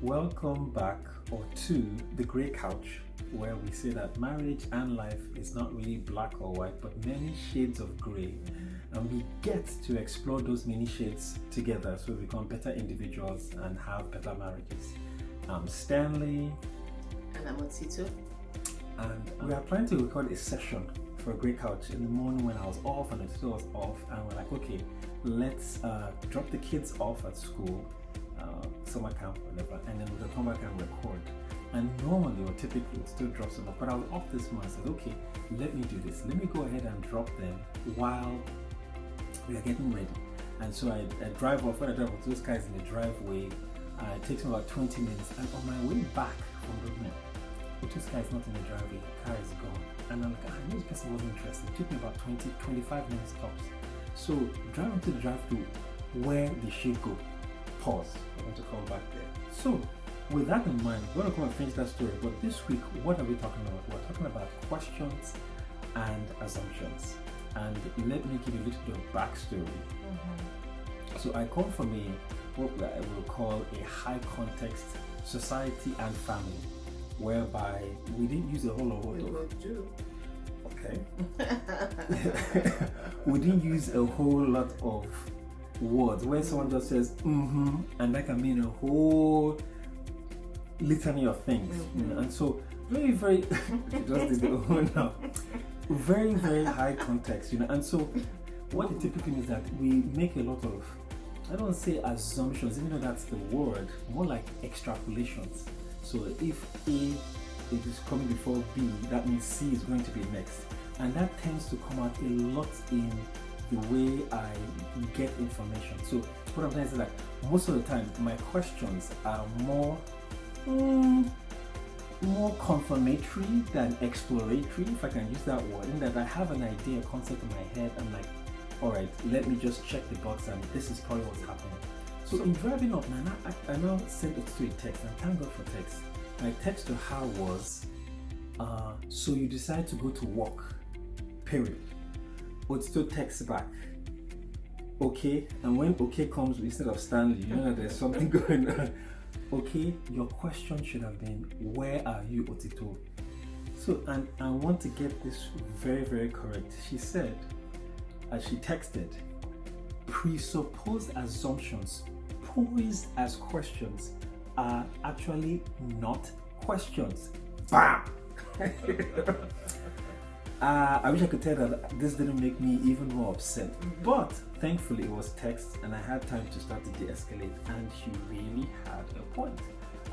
Welcome back or to the Grey Couch, where we say that marriage and life is not really black or white, but many shades of grey. And we get to explore those many shades together so we become better individuals and have better marriages. I'm Stanley. And I'm Otito. And we are planning to record a session for a Grey Couch in the morning when I was off and Otito was off. And we're like, okay, let's drop the kids off at school, summer camp, whatever, and then we'll come back and record. And normally or typically it still drops them off, but I was off this month. I said, okay, let me do this. Let me go ahead and drop them while we are getting ready. And so I drive off. When I drive off, those guys in the driveway, it takes me about 20 minutes. And on my way back from Brooklyn, this guy is not in the driveway, the car is gone. And I'm like, I knew this person wasn't interested. It took me about 25 minutes tops. So driving to the drive-thru, where did she go? Pause. I want to come back there. So with that in mind, we're going to come and finish that story. But this week, what are we talking about? We're talking about questions and assumptions. And let me give you a little bit of backstory. Mm-hmm. So I come from what I will call a high context society and family, whereby we didn't use a whole lot of okay. We didn't use a whole lot of words where someone just says and that can mean a whole litany of things. Mm-hmm. And so very just did the whole now. Very high context, and so what it typically means is that we make a lot of, I don't say assumptions, even though that's the word, more like extrapolations. So if A is coming before B, that means C is going to be next. And that tends to come out a lot in the way I get information. So what I'm trying to say is that most of the time my questions are more confirmatory than exploratory, if I can use that word, in that I have an idea, a concept in my head. I'm like, all right, let me just check the box and this is probably what's happening. So in driving up, I now sent it to a text, and thank God for text. My text to her was, so you decide to go to work, period. But still text back, okay? And when okay comes instead of Stanley, you know that there's something going on. Okay, your question should have been, where are you, Otito? So, and I want to get this very correct. She said, as she texted, presupposed assumptions posed as questions are actually not questions. Bam! I wish I could tell that this didn't make me even more upset, but thankfully it was text and I had time to start to de-escalate, and she really had a point.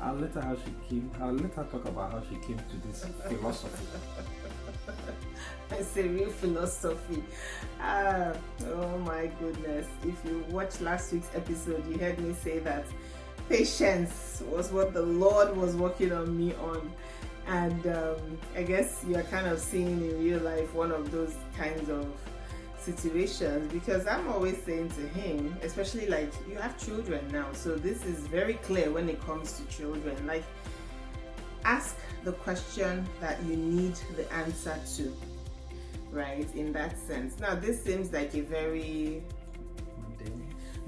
I'll let her talk about how she came to this philosophy. It's a real philosophy. Oh my goodness. If you watched last week's episode, you heard me say that patience was what the Lord was working on me on. And I guess you're kind of seeing in real life one of those kinds of situations, because I'm always saying to him, especially like you have children now, so this is very clear when it comes to children. Like, ask the question that you need the answer to, right? In that sense. Now, this seems like a very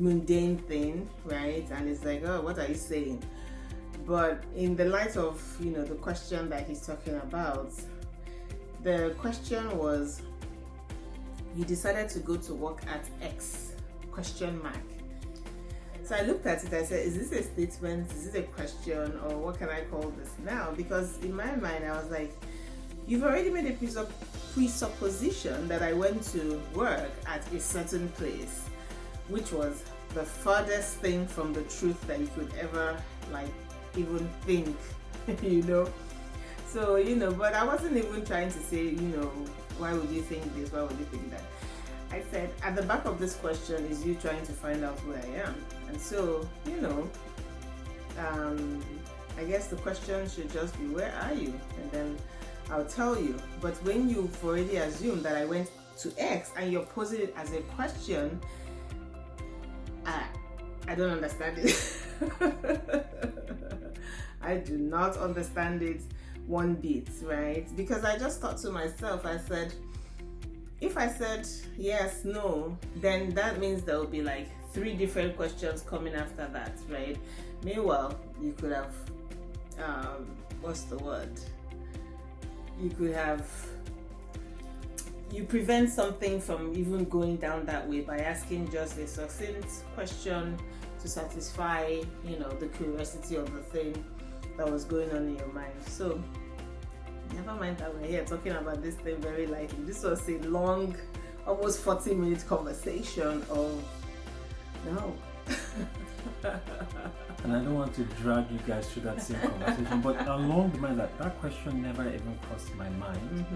mundane thing, right? And it's like, oh, what are you saying? But in the light of, the question that he's talking about, the question was, you decided to go to work at X, ? So I looked at it, I said, is this a statement? Is this a question? Or what can I call this now? Because in my mind, I was like, you've already made a presupposition that I went to work at a certain place, which was the furthest thing from the truth that you could ever, even think, So, but I wasn't even trying to say, why would you think this? Why would you think that? I said, at the back of this question is you trying to find out who I am. And so, I guess the question should just be, where are you? And then I'll tell you. But when you've already assumed that I went to X and you're posing it as a question, I don't understand it. I do not understand it one bit, right? Because I just thought to myself, I said, if I said yes, no, then that means there will be like 3 different questions coming after that, right? Meanwhile, you could have, what's the word? You prevent something from even going down that way by asking just a succinct question to satisfy, the curiosity of the thing that was going on in your mind. So, never mind that we're here talking about this thing very lightly. This was a long, almost 40-minute conversation of no. And I don't want to drag you guys through that same conversation, but along the mind that question never even crossed my mind,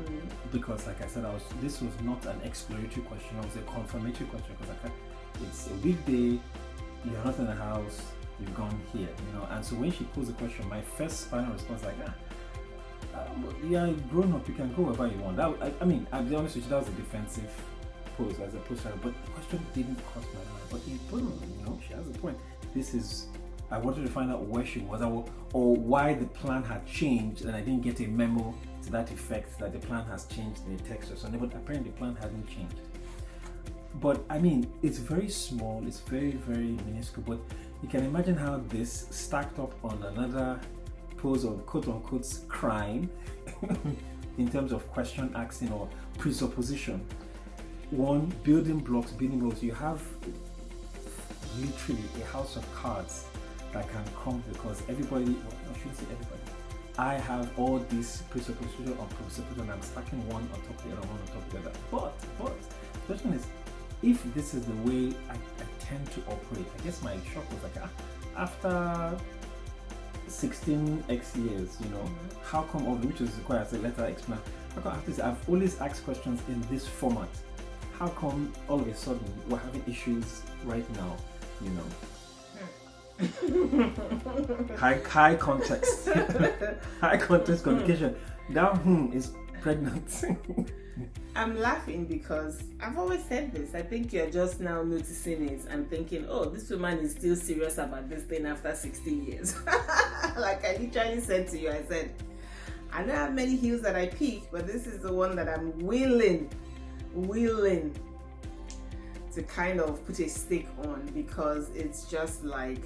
because like I said, this was not an exploratory question, it was a confirmatory question, because it's a weekday, you're not in the house, you've gone here, and so when she posed the question, my first final response you're grown up, you can go wherever you want. I'll be honest with you, that was a defensive pose as opposed to, but the question didn't cross my mind. But importantly, she has a point. I wanted to find out where she was or why the plan had changed, and I didn't get a memo to that effect that the plan has changed in a text or something, but apparently the plan hadn't changed. But it's very small, it's very, very minuscule, but you can imagine how this stacked up on another pose of quote-unquote crime in terms of question asking or presupposition. One, building blocks. You have literally a house of cards that can come because everybody, I shouldn't say everybody, I have all these presupposition on presupposition, I'm stacking one on top of the other, one on top of the other. But the question is, if this is the way I tend to operate, I guess my shock was after 16x years, how come which is required as a letter explain, how come after this, I've always asked questions in this format, how come all of a sudden we're having issues right now, high context high context communication, that is pregnant. I'm laughing because I've always said this. I think you're just now noticing it and thinking, oh, this woman is still serious about this thing after 16 years. Like I literally said to you, I said, I don't have many heels that I pick, but this is the one that I'm willing to kind of put a stick on, because it's just like,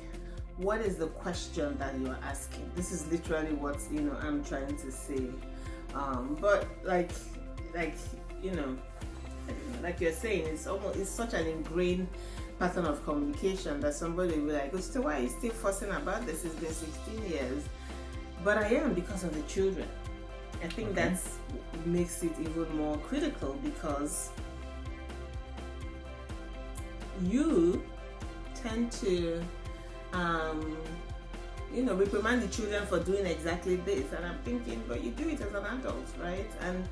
what is the question that you're asking? This is literally what I'm trying to say. But like you're saying, it's such an ingrained pattern of communication that somebody will be like, oh, so why are you still fussing about this? It's been 16 years. But I am, because of the children. I think that makes it even more critical, because you tend to reprimand the children for doing exactly this, and I'm thinking, but you do it as an adult, right? And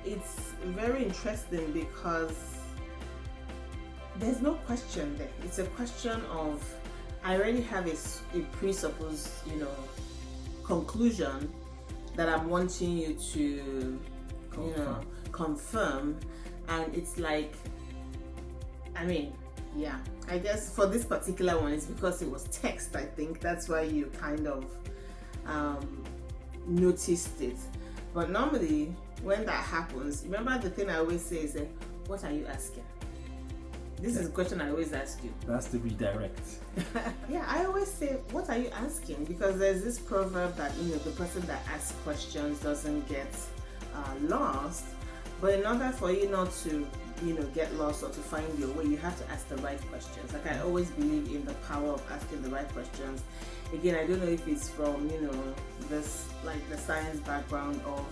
it's very interesting because there's no question there. It's a question of, I already have a presupposed, conclusion that I'm wanting you to, confirm. And it's like, I guess for this particular one, it's because it was text. I think that's why you kind of noticed it. But normally, when that happens, remember the thing I always say is, what are you asking? This is a question I always ask you. That's the redirect. Yeah, I always say, what are you asking? Because there's this proverb that, the person that asks questions doesn't get lost. But in order for you not to, get lost or to find your way, you have to ask the right questions. Like I always believe in the power of asking the right questions. Again, I don't know if it's from, this, like the science background, or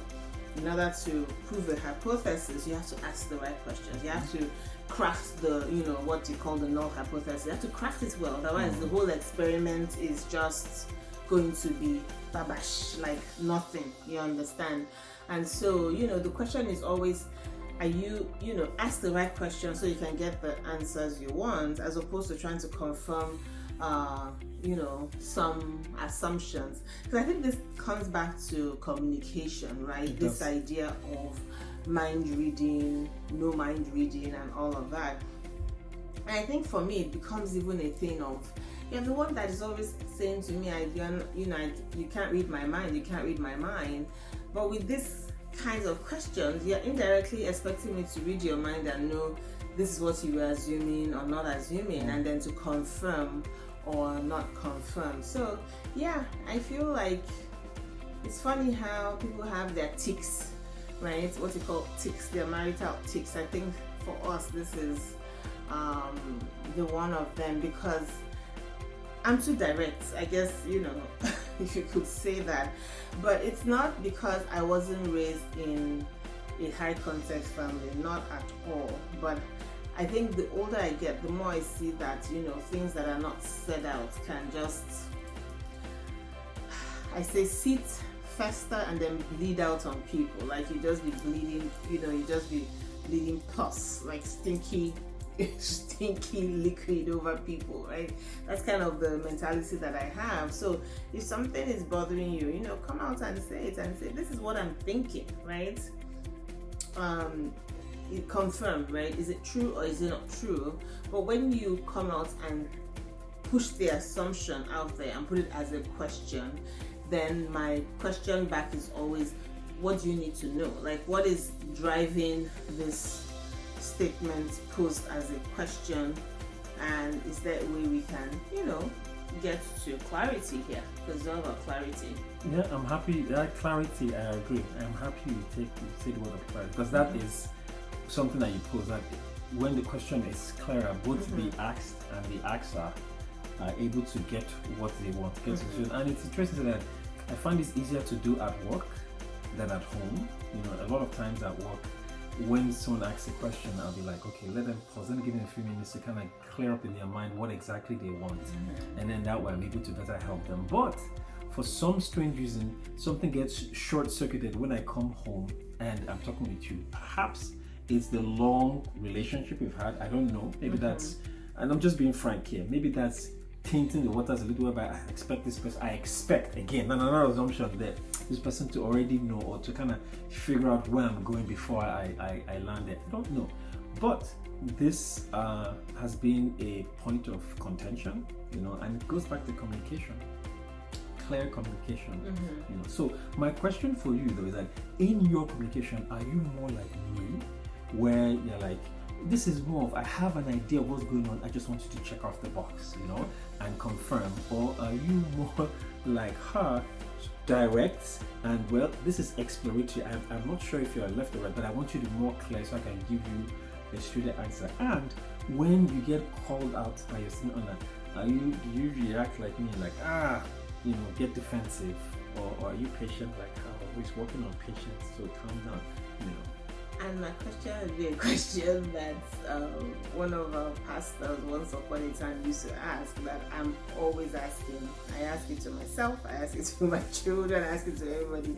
in order to prove a hypothesis, you have to ask the right questions. You have to craft the, what you call the null hypothesis. You have to craft it well. Otherwise, the whole experiment is just going to be babash, like nothing. You understand? And so, the question is always, are you, ask the right question so you can get the answers you want, as opposed to trying to confirm, some assumptions. Because I think this comes back to communication, right? This idea of mind reading, no mind reading, and all of that. And I think for me, it becomes even a thing of, you're the one that is always saying to me, you can't read my mind, you can't read my mind. But with this kinds of questions, you're indirectly expecting me to read your mind and know this is what you were assuming or not assuming, and then to confirm or not confirm. So yeah, I feel like it's funny how people have their tics, right? What you call tics, their marital tics. I think for us this is the one of them, because I'm too direct, I guess, if you could say that. But it's not because I wasn't raised in a high context family, not at all. But I think the older I get, the more I see that, things that are not said out can just, I say, sit, fester, and then bleed out on people. Like you just be bleeding, you just be bleeding pus, like stinky liquid over people, right? That's kind of the mentality that I have. So if something is bothering you, come out and say it, and say, this is what I'm thinking, right? It confirmed, right? Is it true or is it not true? But when you come out and push the assumption out there and put it as a question, then my question back is always, what do you need to know? Like, what is driving this statement posed as a question, and is there a way we can, get to clarity here? Because it's all about clarity. Yeah, I'm happy. That clarity, I agree. I'm happy you say the word of clarity, because that is something that you pose, that when the question is clearer, both the asked and the asker are able to get what they want to get to. And it's interesting that I find it's easier to do at work than at home. A lot of times at work, when someone asks a question, I'll be like, okay, let them pause, let me give them a few minutes to kind of clear up in their mind what exactly they want. And then that way I'm able to better help them. But for some strange reason, something gets short-circuited when I come home and I'm talking with you. Perhaps it's the long relationship we've had. I don't know. Maybe that's, and I'm just being frank here, maybe that's tainting the waters a little bit. But I expect, again, another assumption, that this person to already know or to kind of figure out where I'm going before I land there. I don't know. But this has been a point of contention, and it goes back to communication. Clear communication. So my question for you though is that in your communication, are you more like me, where you're like, this is more of, I have an idea of what's going on, I just want you to check off the box, and confirm? Or are you more like her, direct, and well, this is exploratory, I'm not sure if you're left or right, but I want you to be more clear so I can give you a straight answer? And when you get called out by your senior owner, do you react like me, like, get defensive, or are you patient like how always working on patience, so calm down, And my question would be a question that one of our pastors once upon a time used to ask, that I'm always asking. I ask it to myself, I ask it to my children, I ask it to everybody.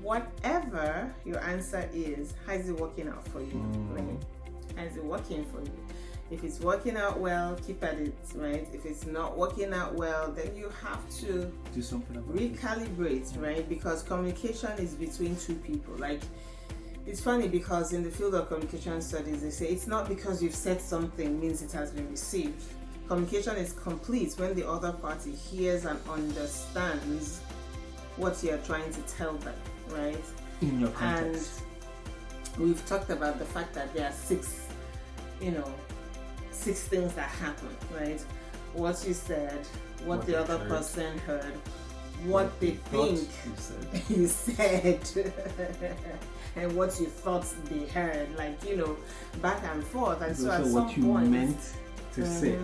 Whatever your answer is, how is it working out for you? Right? How is it working for you? If it's working out well, keep at it, right? If it's not working out well, then you have to do something about recalibrate, right? Because communication is between two people. Like, it's funny because in the field of communication studies, they say it's not because you've said something means it has been received. Communication is complete when the other party hears and understands what you're trying to tell them, right? In your context. And we've talked about the fact that there are six things that happen, right? What you said, what the other person heard, what they think you said, and what you thought they heard, like, back and forth. And so at some what you point, meant to say.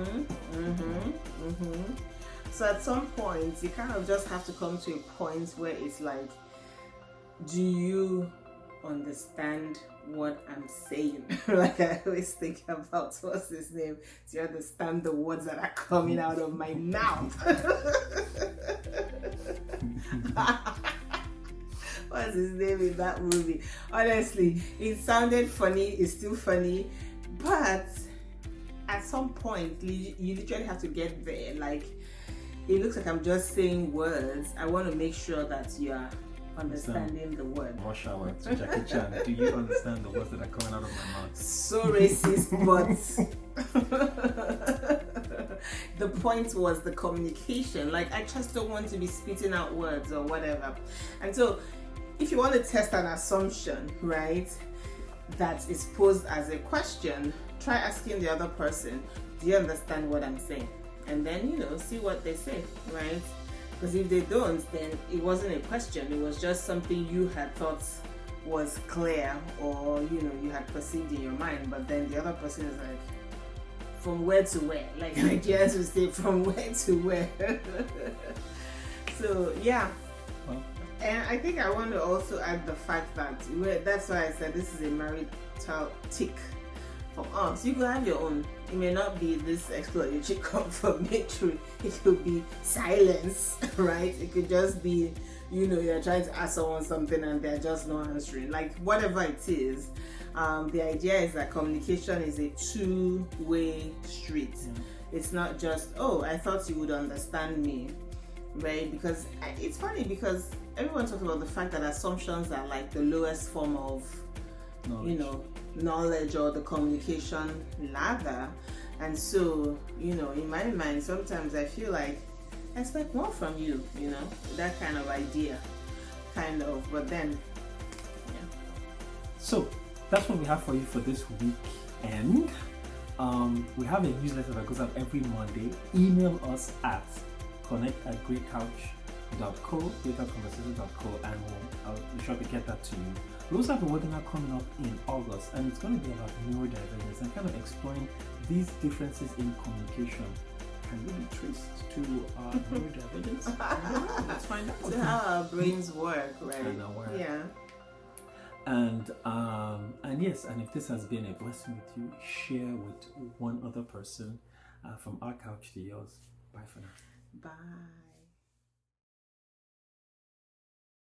So at some point, you kind of just have to come to a point where it's like, do you understand what I'm saying? Like, I always think about, what's his name? Do you understand the words that are coming out of my mouth? What's his name in that movie? Honestly, it sounded funny, it's still funny, but at some point, you literally have to get there. Like, it looks like I'm just saying words. I want to make sure that you are understanding the word. Rush hour to Jackie Chan. Do you understand the words that are coming out of my mouth? So racist, but the point was the communication. Like, I just don't want to be spitting out words or whatever. And so, if you want to test an assumption, right, that is posed as a question, try asking the other person, do you understand what I'm saying? And then, see what they say, right? Because if they don't, then it wasn't a question. It was just something you had thought was clear, or, you had perceived in your mind. But then the other person is like, from where to where? Like Nigerians would say, from where to where? So, yeah. Well, and I think I want to also add the fact that that's why I said this is a marital tick for us. You could have your own. It may not be this exploratory confirmatory. It could be silence, right? It could just be, you're trying to ask someone something and they're just not answering. Like, whatever it is, the idea is that communication is a two-way street. It's not just, oh, I thought you would understand me, right? Because it's funny because everyone talks about the fact that assumptions are like the lowest form of knowledge or the communication ladder. And so, in my mind, sometimes I feel like I expect more from you, that kind of idea, but then, yeah. So that's what we have for you for this week. And we have a newsletter that goes out every Monday. Email us at connect@greatcouch.co, and we'll sure to get that to you. We also have a webinar coming up in August, and it's going to be about neurodivergence and kind of exploring these differences in communication. Can we be traced to neurodivergence? Let's find out. So how our brains work, right? Yeah. And yes, and if this has been a blessing with you, share with one other person. From our couch to yours. Bye for now. Bye.